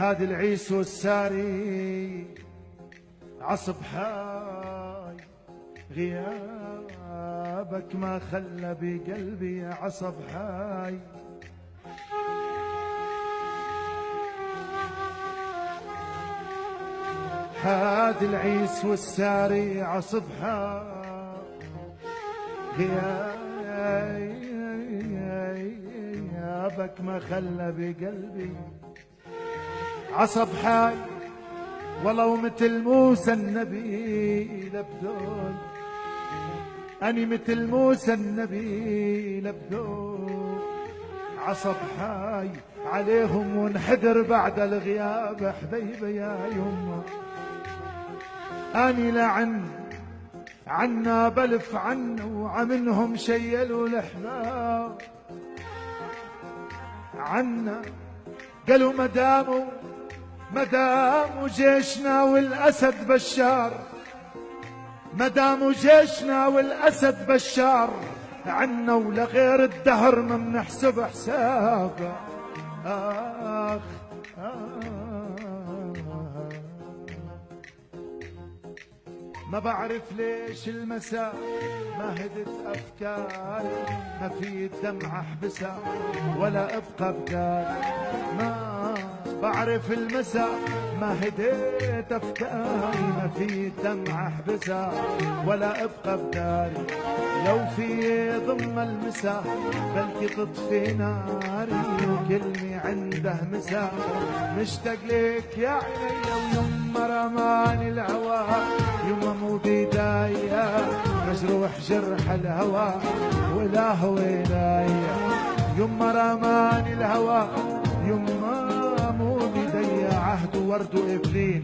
حاد العيس والساري عصب حاي، غيابك ما خلى بقلبي يا عصب حاي. حاد العيس والساري عصب حاي، غيابك ما خلى بقلبي عصب حاي. ولو مثل موسى النبي لبدول، أني مثل موسى النبي لبدول عصب حاي عليهم ونحدر بعد الغياب حبيبي يا يمه. أني لعن عنا بلف عنا وعمنهم شيلوا الأحباب عنا، قالوا مدام جيشنا والأسد بشار، مدام جيشنا والأسد بشار عنا ولغير الدهر ما بنحسب حسابه. آخ ما بعرف ليش المساء ما هدت أفكاري، ما في الدمعة احبسها ولا أبقى بداري. ما بعرف المساء ما هديت أفكاري، ما في الدمعة احبسها ولا أبقى بداري. لو في ضم المساء بلكي تطفي ناري، وكلمي عنده مساء مشتاق لك يا عيني. ويما رماني الهوى يما مو بداية، مجروح جرح الهوى ولا هو ولاية. يما رماني الهوى يما مو بداية، عهد ورد وإفلين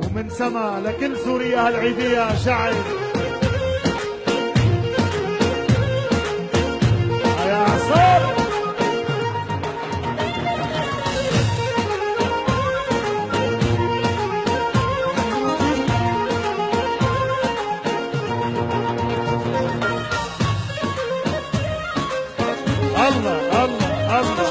ومن سما لكل سوريا هالعيدية شعر يا عصار. الله الله الله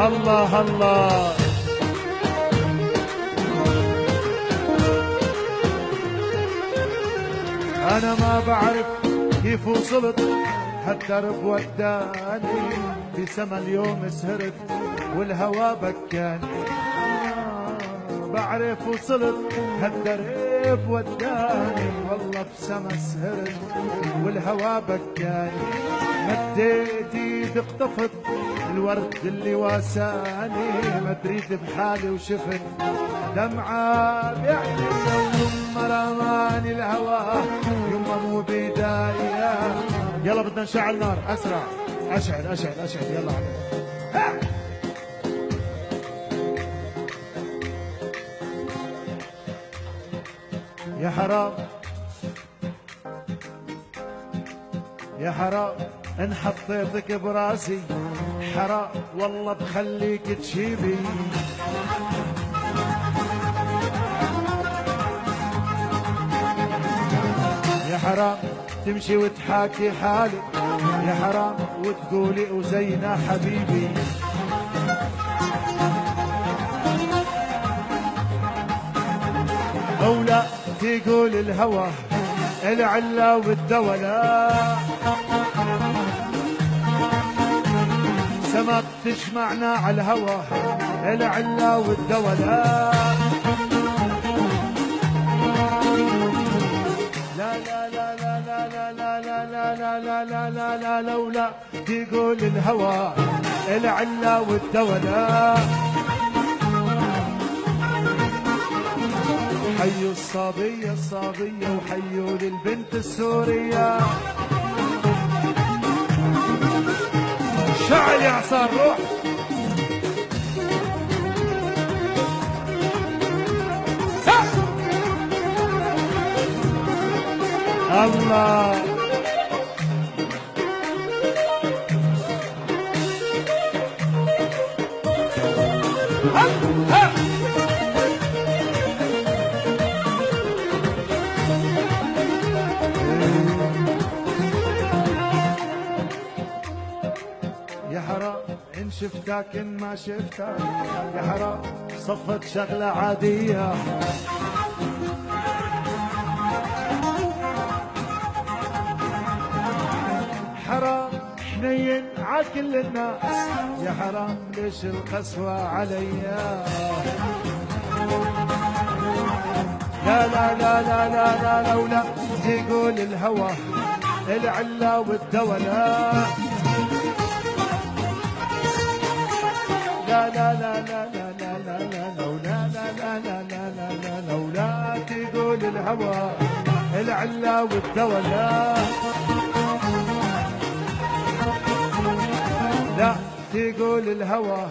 الله الله. أنا ما بعرف كيف وصلت هالدرب وداني، في سما اليوم سهرت والهوى بكاني. بعرف وصلت هالدرب وداني، والله بسما سهرت والهوى بكاني. مديت ايدي اقتفت الورد اللي واساني، ما دريت بحالي وشفت دمعة بعيني. يما رماني الهوى يما مو بداية. يلا بدنا نشعل نار اسرع، اشعل اشعل اشعل يلا عليك. يا حرام يا حرام ان حطيتك براسي، حرام والله بخليك تشيبي. يا حرام تمشي وتحاكي حالي، يا حرام وتقولي وزينا حبيبي. أولا تقول الهوى العلا والدولا، سما تجمعنا على الهوى العلا والدولا. لا لا لا لا لا لا لا لا لا لا لا لا لا لولا تقول الهوى العلا والدولا. حيوا الصبية الصبية وحيوا للبنت السورية. شعل يا عصار روح. الله شفتك إن ما شفتك يا حرام صفت شغلة عادية. حرام حنين على كل الناس يا حرام ليش القسوة عليا. لا لا لا لا لا لا لولا تقول الهوى العلا والدوا لا لا لا لا لا لا لا لا لولا لا لا لا لا لا لا لولا تقول الهوى العلا والدوا لا لا تقول الهوى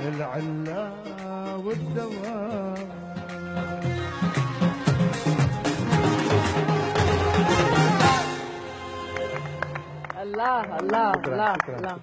العلا والدوا. الله الله الله الله.